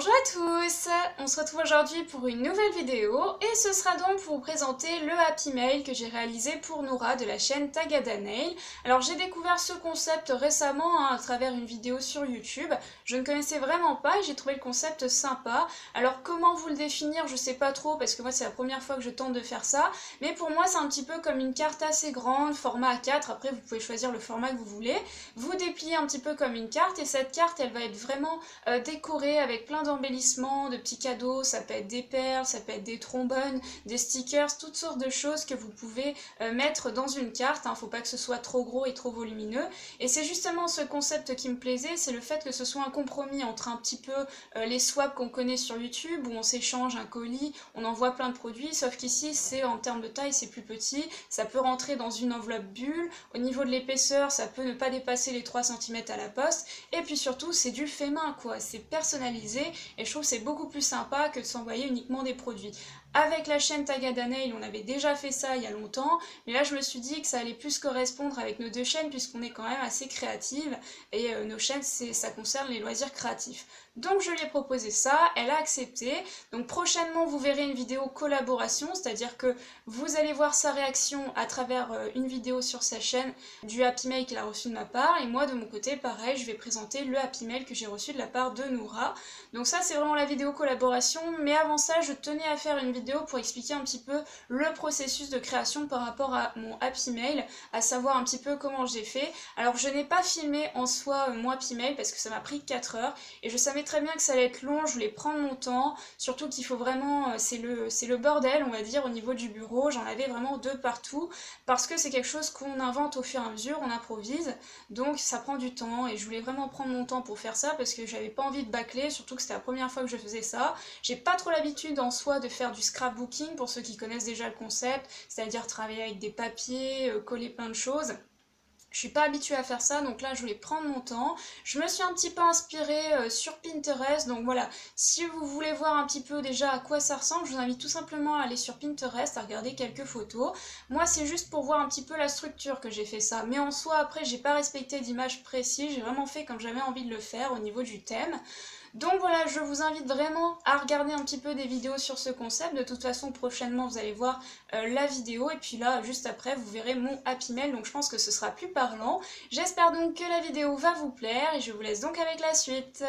Bonjour à tous, on se retrouve aujourd'hui pour une nouvelle vidéo et ce sera donc pour vous présenter le Happy Mail que j'ai réalisé pour Noura de la chaîne Tagada Nail. Alors j'ai découvert ce concept récemment à travers une vidéo sur YouTube, je ne connaissais vraiment pas et j'ai trouvé le concept sympa. Alors comment vous le définir, je sais pas trop parce que moi c'est la première fois que je tente de faire ça, mais pour moi c'est un petit peu comme une carte assez grande, format A4, après vous pouvez choisir le format que vous voulez. Vous dépliez un petit peu comme une carte et cette carte elle va être vraiment décorée avec plein d'embellissements, de petits cadeaux, ça peut être des perles, ça peut être des trombones, des stickers, toutes sortes de choses que vous pouvez mettre dans une carte, faut pas que ce soit trop gros et trop volumineux, et c'est justement ce concept qui me plaisait, c'est le fait que ce soit un compromis entre un petit peu les swaps qu'on connaît sur YouTube, où on s'échange un colis, on envoie plein de produits, sauf qu'ici c'est en termes de taille c'est plus petit, ça peut rentrer dans une enveloppe bulle, au niveau de l'épaisseur ça peut ne pas dépasser les 3 cm à la poste, et puis surtout c'est du fait main quoi, c'est personnalisé et je trouve que c'est beaucoup plus sympa que de s'envoyer uniquement des produits. Avec la chaîne Tagada Nail, on avait déjà fait ça il y a longtemps, mais là je me suis dit que ça allait plus correspondre avec nos deux chaînes puisqu'on est quand même assez créatives et nos chaînes ça concerne les loisirs créatifs. Donc je lui ai proposé ça, elle a accepté. Donc prochainement vous verrez une vidéo collaboration, c'est-à-dire que vous allez voir sa réaction à travers une vidéo sur sa chaîne du Happy Mail qu'elle a reçu de ma part, et moi de mon côté pareil je vais présenter le Happy Mail que j'ai reçu de la part de Noura. Donc ça c'est vraiment la vidéo collaboration, mais avant ça je tenais à faire une vidéo pour expliquer un petit peu le processus de création par rapport à mon Happy Mail, à savoir un petit peu comment j'ai fait. Alors je n'ai pas filmé en soi mon Happy Mail parce que ça m'a pris 4 heures et je savais très bien que ça allait être long, je voulais prendre mon temps, surtout qu'il faut vraiment, c'est le bordel on va dire au niveau du bureau, j'en avais vraiment deux partout parce que c'est quelque chose qu'on invente au fur et à mesure, on improvise, donc ça prend du temps et je voulais vraiment prendre mon temps pour faire ça parce que j'avais pas envie de bâcler, surtout que c'était la première fois que je faisais ça. J'ai pas trop l'habitude en soi de faire du scrapbooking pour ceux qui connaissent déjà le concept, c'est-à-dire travailler avec des papiers, coller plein de choses. Je suis pas habituée à faire ça, donc là je voulais prendre mon temps. Je me suis un petit peu inspirée sur Pinterest, donc voilà, si vous voulez voir un petit peu déjà à quoi ça ressemble, je vous invite tout simplement à aller sur Pinterest, à regarder quelques photos. Moi c'est juste pour voir un petit peu la structure que j'ai fait ça, mais en soi après j'ai pas respecté d'image précise, j'ai vraiment fait comme j'avais envie de le faire au niveau du thème. Donc voilà, je vous invite vraiment à regarder un petit peu des vidéos sur ce concept. De toute façon, prochainement, vous allez voir la vidéo. Et puis là, juste après, vous verrez mon Happy Mail. Donc je pense que ce sera plus parlant. J'espère donc que la vidéo va vous plaire. Et je vous laisse donc avec la suite.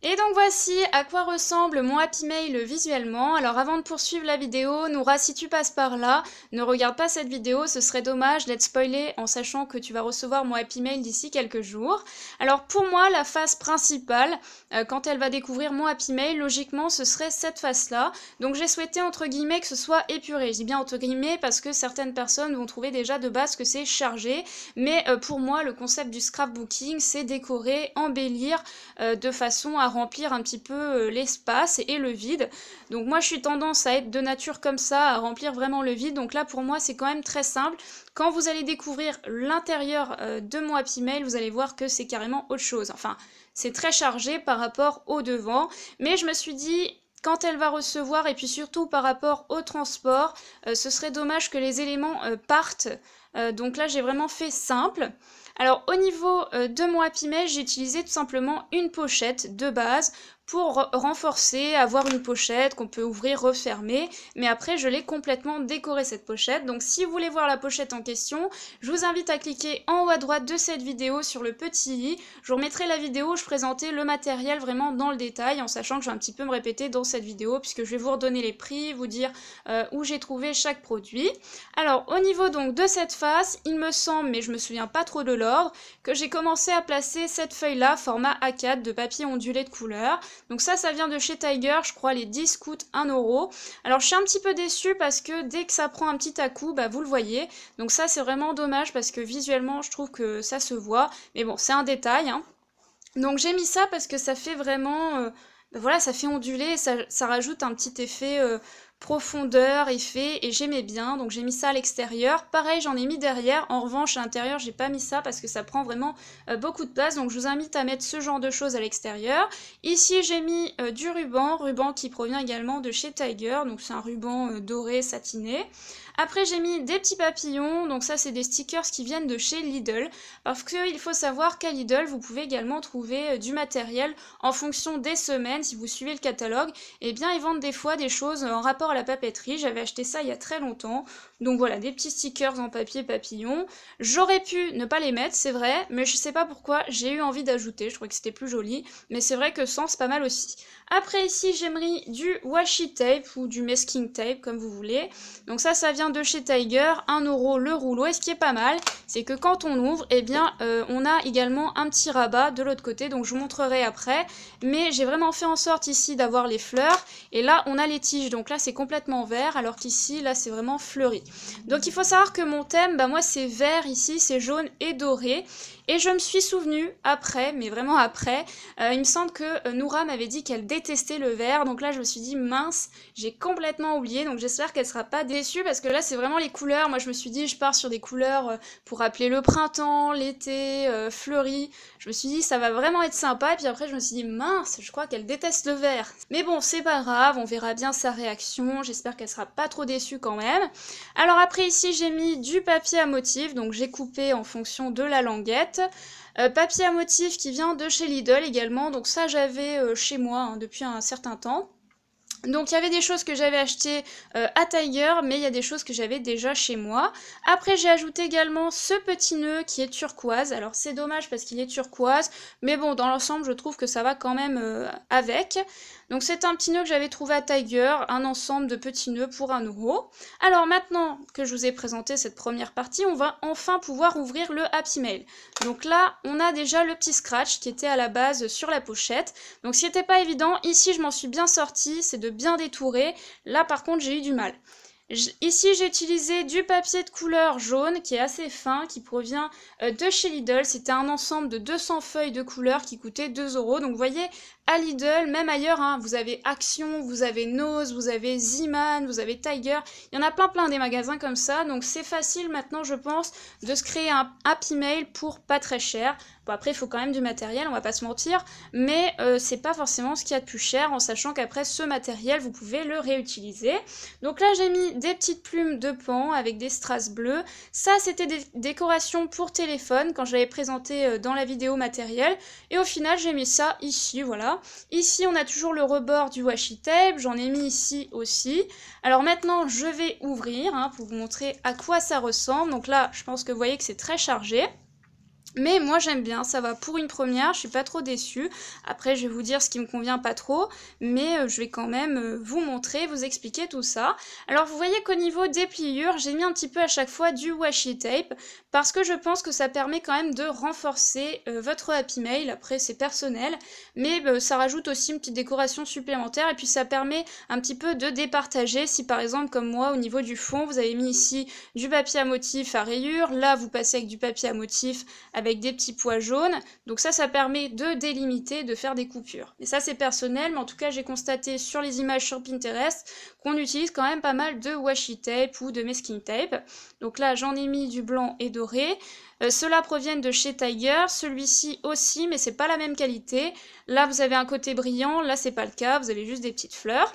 Et donc voici à quoi ressemble mon Happy Mail visuellement. Alors avant de poursuivre la vidéo, Noura, si tu passes par là, ne regarde pas cette vidéo, ce serait dommage d'être spoilé en sachant que tu vas recevoir mon Happy Mail d'ici quelques jours. Alors pour moi, la phase principale, quand elle va découvrir mon Happy Mail, logiquement ce serait cette phase-là. Donc j'ai souhaité entre guillemets que ce soit épuré. Je dis bien entre guillemets parce que certaines personnes vont trouver déjà de base que c'est chargé. Mais pour moi, le concept du scrapbooking, c'est décorer, embellir de façon à remplir un petit peu l'espace et le vide. Donc moi je suis tendance à être de nature comme ça, à remplir vraiment le vide. Donc là pour moi c'est quand même très simple. Quand vous allez découvrir l'intérieur de mon Happy Mail, vous allez voir que c'est carrément autre chose. Enfin, c'est très chargé par rapport au devant. Mais je me suis dit, quand elle va recevoir, et puis surtout par rapport au transport, ce serait dommage que les éléments partent. Donc là j'ai vraiment fait simple. Alors au niveau de mon Happy Mail, j'ai utilisé tout simplement une pochette de base pour renforcer, avoir une pochette qu'on peut ouvrir, refermer, mais après je l'ai complètement décoré cette pochette. Donc si vous voulez voir la pochette en question, je vous invite à cliquer en haut à droite de cette vidéo sur le petit i. Je vous remettrai la vidéo où je présentais le matériel vraiment dans le détail, en sachant que je vais un petit peu me répéter dans cette vidéo, puisque je vais vous redonner les prix, vous dire où j'ai trouvé chaque produit. Alors au niveau donc de cette face, il me semble, mais je me souviens pas trop de l'ordre, que j'ai commencé à placer cette feuille là, format A4 de papier ondulé de couleur. Donc ça vient de chez Tiger, je crois les 10 coûtent 1 €. Alors je suis un petit peu déçue parce que dès que ça prend un petit à-coup, bah vous le voyez. Donc ça c'est vraiment dommage parce que visuellement je trouve que ça se voit. Mais bon, c'est un détail, hein. Donc j'ai mis ça parce que ça fait vraiment... voilà, ça fait onduler, ça rajoute un petit effet profondeur, effet, et j'aimais bien, donc j'ai mis ça à l'extérieur. Pareil, j'en ai mis derrière, en revanche à l'intérieur j'ai pas mis ça parce que ça prend vraiment beaucoup de place, donc je vous invite à mettre ce genre de choses à l'extérieur. Ici j'ai mis du ruban qui provient également de chez Tiger, donc c'est un ruban doré satiné. Après j'ai mis des petits papillons, donc ça c'est des stickers qui viennent de chez Lidl, parce qu'il faut savoir qu'à Lidl vous pouvez également trouver du matériel en fonction des semaines. Si vous suivez le catalogue, eh bien ils vendent des fois des choses en rapport à la papeterie. J'avais acheté ça il y a très longtemps, donc voilà, des petits stickers en papier papillon. J'aurais pu ne pas les mettre, c'est vrai, mais je sais pas pourquoi, j'ai eu envie d'ajouter, je trouvais que c'était plus joli, mais c'est vrai que sans c'est pas mal aussi. Après ici j'ai mis du washi tape ou du masking tape comme vous voulez, donc ça vient de chez Tiger, 1 € le rouleau, et ce qui est pas mal, c'est que quand on ouvre, eh bien on a également un petit rabat de l'autre côté, donc je vous montrerai après, mais j'ai vraiment fait en sorte ici d'avoir les fleurs, et là on a les tiges, donc là c'est complètement vert, alors qu'ici là c'est vraiment fleuri. Donc il faut savoir que mon thème, bah moi c'est vert, ici c'est jaune et doré, et je me suis souvenu après, mais vraiment après, il me semble que Noura m'avait dit qu'elle détestait le vert, donc là je me suis dit mince, j'ai complètement oublié, donc j'espère qu'elle sera pas déçue, parce que là c'est vraiment les couleurs. Moi je me suis dit je pars sur des couleurs pour rappeler le printemps, l'été, fleuri, je me suis dit ça va vraiment être sympa, et puis après je me suis dit mince, je crois qu'elle déteste le vert. Mais bon c'est pas grave, on verra bien sa réaction, j'espère qu'elle sera pas trop déçue quand même. Alors après ici j'ai mis du papier à motif, donc j'ai coupé en fonction de la languette. Papier à motif qui vient de chez Lidl également, donc ça j'avais chez moi depuis un certain temps. Donc il y avait des choses que j'avais achetées à Tiger, mais il y a des choses que j'avais déjà chez moi. Après j'ai ajouté également ce petit nœud qui est turquoise. Alors c'est dommage parce qu'il est turquoise, mais bon dans l'ensemble je trouve que ça va quand même avec. Donc c'est un petit nœud que j'avais trouvé à Tiger, un ensemble de petits nœuds pour 1 €. Alors maintenant que je vous ai présenté cette première partie, on va enfin pouvoir ouvrir le Happy Mail. Donc là on a déjà le petit scratch qui était à la base sur la pochette. Donc ce qui n'était pas évident, ici je m'en suis bien sortie, c'est de bien détourer. Là par contre j'ai eu du mal. Ici j'ai utilisé du papier de couleur jaune qui est assez fin, qui provient de chez Lidl. C'était un ensemble de 200 feuilles de couleur qui coûtait 2 €. Donc vous voyez, à Lidl, même ailleurs, hein, vous avez Action, vous avez Nose, vous avez Z-Man, vous avez Tiger. Il y en a plein des magasins comme ça. Donc c'est facile maintenant je pense de se créer un Happy Mail pour pas très cher. Bon après il faut quand même du matériel, on va pas se mentir, mais c'est pas forcément ce qu'il y a de plus cher, en sachant qu'après ce matériel vous pouvez le réutiliser. Donc là j'ai mis des petites plumes de pan avec des strass bleus. Ça c'était des décorations pour téléphone quand je l'avais présenté dans la vidéo matériel, et au final j'ai mis ça ici, voilà. Ici on a toujours le rebord du washi tape, j'en ai mis ici aussi. Alors maintenant je vais ouvrir pour vous montrer à quoi ça ressemble. Donc là je pense que vous voyez que c'est très chargé. Mais moi j'aime bien, ça va pour une première, je suis pas trop déçue. Après je vais vous dire ce qui me convient pas trop, mais je vais quand même vous montrer, vous expliquer tout ça. Alors vous voyez qu'au niveau des pliures, j'ai mis un petit peu à chaque fois du washi tape, parce que je pense que ça permet quand même de renforcer votre Happy Mail. Après c'est personnel, mais ça rajoute aussi une petite décoration supplémentaire, et puis ça permet un petit peu de départager. Si par exemple comme moi au niveau du fond, vous avez mis ici du papier à motif à rayures, là vous passez avec du papier à motif avec des petits pois jaunes, donc ça permet de délimiter, de faire des coupures. Et ça c'est personnel, mais en tout cas j'ai constaté sur les images sur Pinterest qu'on utilise quand même pas mal de washi tape ou de masking tape. Donc là j'en ai mis du blanc et doré. Ceux-là proviennent de chez Tiger, celui-ci aussi, mais c'est pas la même qualité. Là vous avez un côté brillant, là c'est pas le cas, vous avez juste des petites fleurs.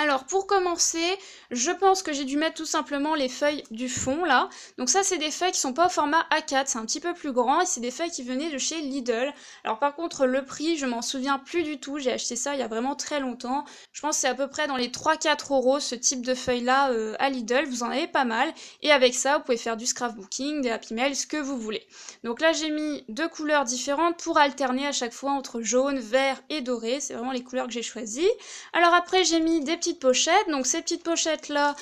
Alors pour commencer, je pense que j'ai dû mettre tout simplement les feuilles du fond là. Donc ça c'est des feuilles qui sont pas au format A4, c'est un petit peu plus grand, et c'est des feuilles qui venaient de chez Lidl. Alors par contre le prix je m'en souviens plus du tout, j'ai acheté ça il y a vraiment très longtemps. Je pense que c'est à peu près dans les 3-4 € ce type de feuilles là à Lidl, vous en avez pas mal. Et avec ça vous pouvez faire du scrapbooking, des Happy Mail, ce que vous voulez. Donc là j'ai mis 2 couleurs différentes pour alterner à chaque fois entre jaune, vert et doré, c'est vraiment les couleurs que j'ai choisies. Alors après j'ai mis des petites pochettes, donc ces petites pochettes là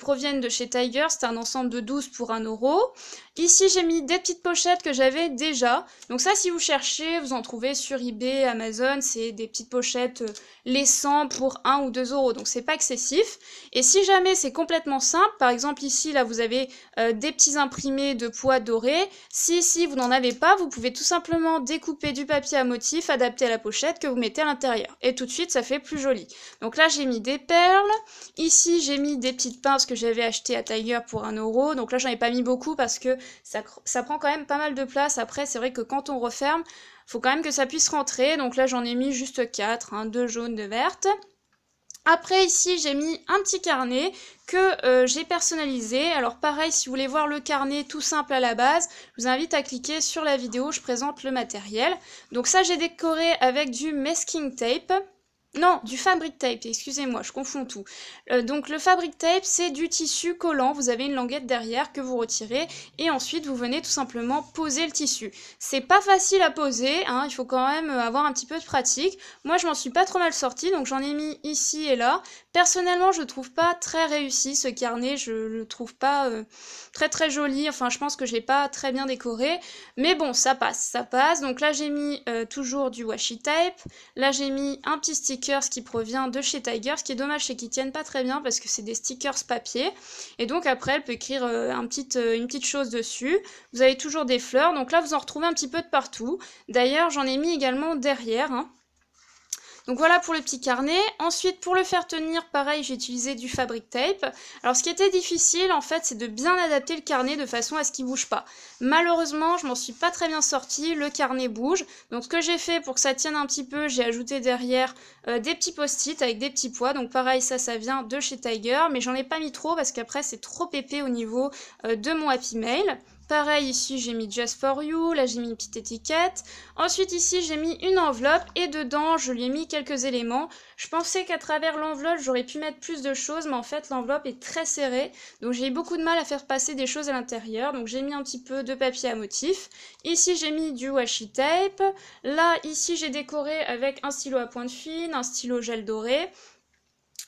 proviennent de chez Tiger, c'est un ensemble de 12 pour 1 €. Ici j'ai mis des petites pochettes que j'avais déjà, donc ça si vous cherchez vous en trouvez sur eBay, Amazon, c'est des petites pochettes les 100 pour 1 ou 2 €, donc c'est pas excessif. Et si jamais c'est complètement simple, par exemple ici là vous avez des petits imprimés de pois dorés, si vous n'en avez pas, vous pouvez tout simplement découper du papier à motif adapté à la pochette que vous mettez à l'intérieur, et tout de suite ça fait plus joli. Donc là j'ai mis des perles. Ici, j'ai mis des petites pinces que j'avais achetées à Tiger pour 1 €. Donc là, j'en ai pas mis beaucoup parce que ça prend quand même pas mal de place. Après, c'est vrai que quand on referme, faut quand même que ça puisse rentrer. Donc là, j'en ai mis juste 4, hein, 2 jaunes, 2 vertes. Après ici j'ai mis un petit carnet que j'ai personnalisé. Alors pareil, si vous voulez voir le carnet tout simple à la base, je vous invite à cliquer sur la vidéo, je présente le matériel. Donc ça j'ai décoré avec du masking tape. Non, du fabric tape, excusez-moi, je confonds tout. Donc le fabric tape, c'est du tissu collant, vous avez une languette derrière que vous retirez et ensuite vous venez tout simplement poser le tissu. C'est pas facile à poser, hein, il faut quand même avoir un petit peu de pratique. Moi je m'en suis pas trop mal sortie, donc j'en ai mis ici et là. Personnellement je le trouve pas très réussi ce carnet, je le trouve pas très joli, enfin je pense que je l'ai pas très bien décoré. Mais bon, ça passe. Donc là j'ai mis toujours du washi tape, là j'ai mis un petit sticker qui provient de chez Tiger. Ce qui est dommage, c'est qu'ils tiennent pas très bien parce que c'est des stickers papier. Et donc après, elle peut écrire une petite chose dessus. Vous avez toujours des fleurs. Donc là, vous en retrouvez un petit peu de partout. D'ailleurs, j'en ai mis également derrière, hein. Donc voilà pour le petit carnet. Ensuite, pour le faire tenir, pareil, j'ai utilisé du fabric tape. Alors ce qui était difficile, en fait, c'est de bien adapter le carnet de façon à ce qu'il bouge pas. Malheureusement, je m'en suis pas très bien sortie, le carnet bouge. Donc ce que j'ai fait pour que ça tienne un petit peu, j'ai ajouté derrière des petits post-it avec des petits pois. Donc pareil, ça vient de chez Tiger, mais j'en ai pas mis trop parce qu'après c'est trop épais au niveau de mon Happy Mail. Pareil, ici j'ai mis Just for You, là j'ai mis une petite étiquette. Ensuite ici j'ai mis une enveloppe et dedans je lui ai mis quelques éléments. Je pensais qu'à travers l'enveloppe j'aurais pu mettre plus de choses, mais en fait l'enveloppe est très serrée. Donc j'ai eu beaucoup de mal à faire passer des choses à l'intérieur. Donc j'ai mis un petit peu de papier à motif. Ici j'ai mis du washi tape. Là, ici j'ai décoré avec un stylo à pointe fine, un stylo gel doré.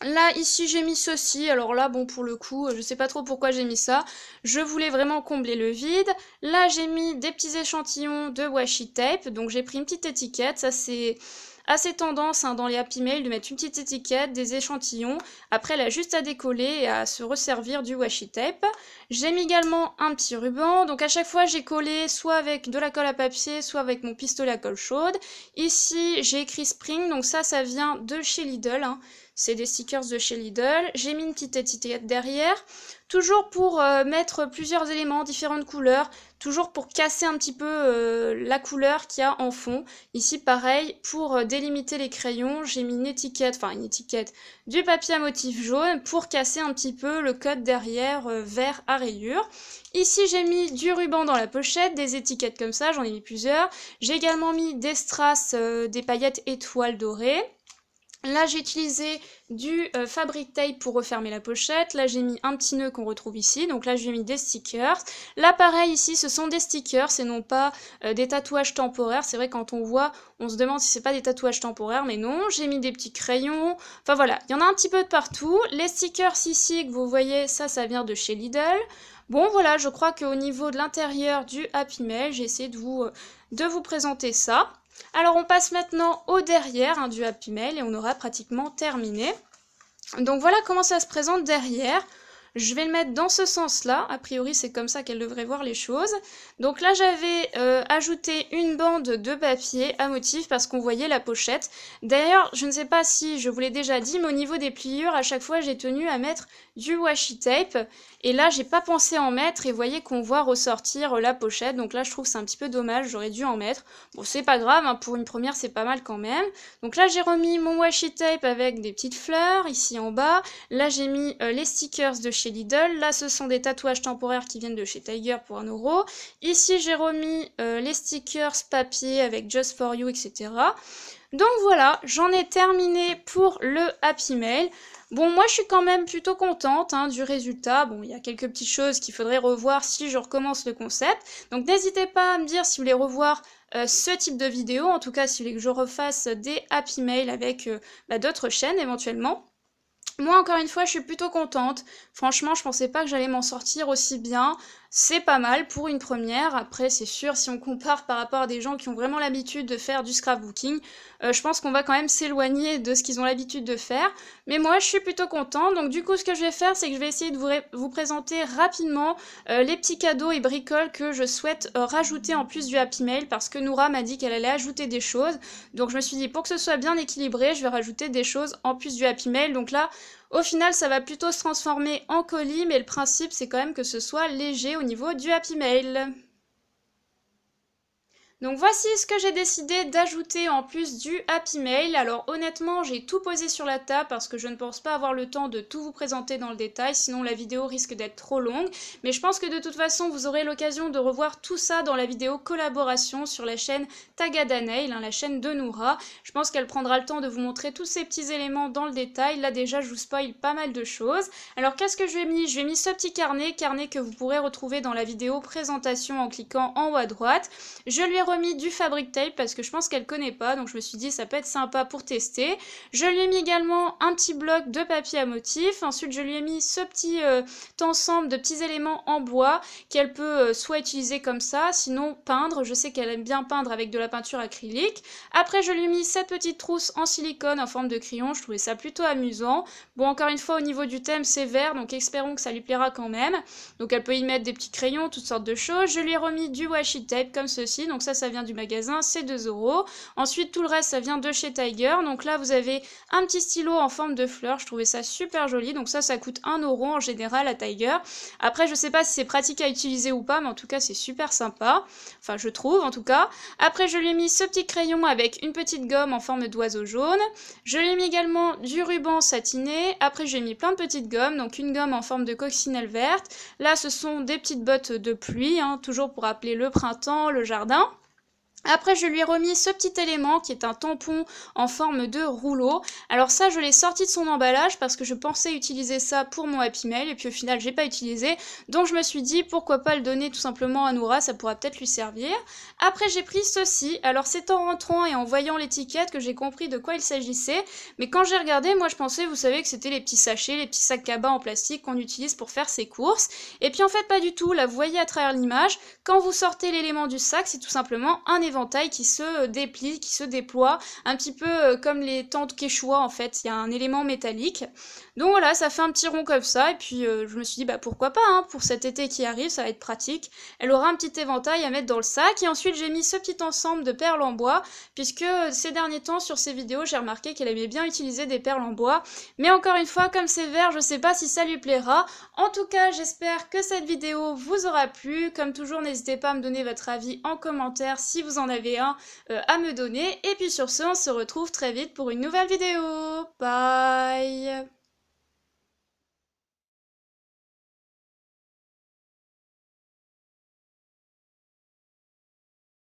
Là, ici, j'ai mis ceci. Alors là, bon, pour le coup, je sais pas trop pourquoi j'ai mis ça. Je voulais vraiment combler le vide. Là, j'ai mis des petits échantillons de washi tape. Donc, j'ai pris une petite étiquette. Ça, c'est assez tendance hein, dans les Happy Mail de mettre une petite étiquette, des échantillons. Après, elle a juste à décoller et à se resservir du washi tape. J'ai mis également un petit ruban. Donc, à chaque fois, j'ai collé soit avec de la colle à papier, soit avec mon pistolet à colle chaude. Ici, j'ai écrit Spring. Donc, ça vient de chez Lidl, hein. C'est des stickers de chez Lidl. J'ai mis une petite étiquette derrière. Toujours pour mettre plusieurs éléments, différentes couleurs. Toujours pour casser un petit peu la couleur qu'il y a en fond. Ici, pareil, pour délimiter les crayons, j'ai mis une étiquette, du papier à motif jaune pour casser un petit peu le code derrière vert à rayures. Ici, j'ai mis du ruban dans la pochette, des étiquettes comme ça, j'en ai mis plusieurs. J'ai également mis des strass, des paillettes étoiles dorées. Là, j'ai utilisé du fabric tape pour refermer la pochette. Là, j'ai mis un petit nœud qu'on retrouve ici. Donc là, j'ai mis des stickers. Là, pareil, ici, ce sont des stickers et non pas des tatouages temporaires. C'est vrai, quand on voit, on se demande si c'est pas des tatouages temporaires, mais non. J'ai mis des petits crayons. Enfin voilà, il y en a un petit peu de partout. Les stickers ici que vous voyez, ça vient de chez Lidl. Bon, voilà, je crois qu'au niveau de l'intérieur du Happy Mail, j'ai essayé de vous présenter ça. Alors on passe maintenant au derrière hein, du Happy Mail et on aura pratiquement terminé. Donc voilà comment ça se présente derrière. Je vais le mettre dans ce sens-là. A priori, c'est comme ça qu'elle devrait voir les choses. Donc là, j'avais ajouté une bande de papier à motif parce qu'on voyait la pochette. D'ailleurs, je ne sais pas si je vous l'ai déjà dit, mais au niveau des pliures, à chaque fois, j'ai tenu à mettre du washi tape. Et là, j'ai pas pensé en mettre et vous voyez qu'on voit ressortir la pochette. Donc là, je trouve que c'est un petit peu dommage, j'aurais dû en mettre. Bon, c'est pas grave, hein, pour une première, c'est pas mal quand même. Donc là, j'ai remis mon washi tape avec des petites fleurs ici en bas. Là, j'ai mis les stickers de chez Lidl. Là, ce sont des tatouages temporaires qui viennent de chez Tiger pour 1 €. Ici, j'ai remis les stickers papier avec Just for You, etc. Donc voilà, j'en ai terminé pour le Happy Mail. Bon, moi, je suis quand même plutôt contente hein, du résultat. Bon, il y a quelques petites choses qu'il faudrait revoir si je recommence le concept. Donc, n'hésitez pas à me dire si vous voulez revoir ce type de vidéo. En tout cas, si vous voulez que je refasse des Happy Mail avec d'autres chaînes éventuellement. Moi, encore une fois, je suis plutôt contente. Franchement, je pensais pas que j'allais m'en sortir aussi bien. c'est pas mal pour une première. Après, c'est sûr, si on compare par rapport à des gens qui ont vraiment l'habitude de faire du scrapbooking, je pense qu'on va quand même s'éloigner de ce qu'ils ont l'habitude de faire. Mais moi, je suis plutôt contente. Donc du coup, ce que je vais faire, c'est que je vais essayer de vous présenter rapidement les petits cadeaux et bricoles que je souhaite rajouter en plus du Happy Mail, parce que Noura m'a dit qu'elle allait ajouter des choses. Donc je me suis dit, pour que ce soit bien équilibré, je vais rajouter des choses en plus du Happy Mail. Donc là, au final, ça va plutôt se transformer en colis, mais le principe, c'est quand même que ce soit léger au niveau du Happy Mail. Donc voici ce que j'ai décidé d'ajouter en plus du Happy Mail. Alors honnêtement, j'ai tout posé sur la table parce que je ne pense pas avoir le temps de tout vous présenter dans le détail, sinon la vidéo risque d'être trop longue. Mais je pense que de toute façon, vous aurez l'occasion de revoir tout ça dans la vidéo collaboration sur la chaîne Tagada Nail, la chaîne de Noura. Je pense qu'elle prendra le temps de vous montrer tous ces petits éléments dans le détail. Là déjà, je vous spoil pas mal de choses. Alors qu'est-ce que je lui ai mis? Je lui ai mis ce petit carnet que vous pourrez retrouver dans la vidéo présentation en cliquant en haut à droite. Je lui ai remis du fabric tape parce que je pense qu'elle connaît pas, donc je me suis dit ça peut être sympa pour tester. Je lui ai mis également un petit bloc de papier à motif. Ensuite je lui ai mis ce petit ensemble de petits éléments en bois qu'elle peut soit utiliser comme ça, sinon peindre. Je sais qu'elle aime bien peindre avec de la peinture acrylique. Après je lui ai mis cette petite trousse en silicone en forme de crayon, je trouvais ça plutôt amusant. Bon, encore une fois, au niveau du thème c'est vert, donc espérons que ça lui plaira quand même. Donc elle peut y mettre des petits crayons, toutes sortes de choses. Je lui ai remis du washi tape comme ceci. Donc ça vient du magasin, c'est 2 €. Ensuite, tout le reste, ça vient de chez Tiger. Donc là, vous avez un petit stylo en forme de fleur. Je trouvais ça super joli. Donc ça coûte 1 € en général à Tiger. Après, je sais pas si c'est pratique à utiliser ou pas, mais en tout cas, c'est super sympa. Enfin, je trouve, en tout cas. Après, je lui ai mis ce petit crayon avec une petite gomme en forme d'oiseau jaune. Je lui ai mis également du ruban satiné. Après, j'ai mis plein de petites gommes. Donc une gomme en forme de coccinelle verte. Là, ce sont des petites bottes de pluie, hein, toujours pour rappeler le printemps, le jardin. Après, je lui ai remis ce petit élément qui est un tampon en forme de rouleau. Alors ça, je l'ai sorti de son emballage parce que je pensais utiliser ça pour mon Happy Mail et puis au final, j'ai pas utilisé. Donc je me suis dit, pourquoi pas le donner tout simplement à Noura, ça pourra peut-être lui servir. Après, j'ai pris ceci. Alors c'est en rentrant et en voyant l'étiquette que j'ai compris de quoi il s'agissait. Mais quand j'ai regardé, moi je pensais, vous savez, que c'était les petits sachets, les petits sacs cabas en plastique qu'on utilise pour faire ses courses. Et puis en fait, pas du tout. Là, vous voyez à travers l'image, quand vous sortez l'élément du sac, c'est tout simplement un éventail qui se déplie, qui se déploie, un petit peu comme les tentes Quechua en fait, il y a un élément métallique. Donc voilà, ça fait un petit rond comme ça, et puis je me suis dit, bah pourquoi pas, hein, pour cet été qui arrive, ça va être pratique. Elle aura un petit éventail à mettre dans le sac, et ensuite j'ai mis ce petit ensemble de perles en bois, puisque ces derniers temps, sur ses vidéos, j'ai remarqué qu'elle aimait bien utiliser des perles en bois, mais encore une fois, comme c'est vert, je sais pas si ça lui plaira. En tout cas, j'espère que cette vidéo vous aura plu. Comme toujours, n'hésitez pas à me donner votre avis en commentaire si vous en avez un à me donner. Et puis sur ce, on se retrouve très vite pour une nouvelle vidéo. Bye!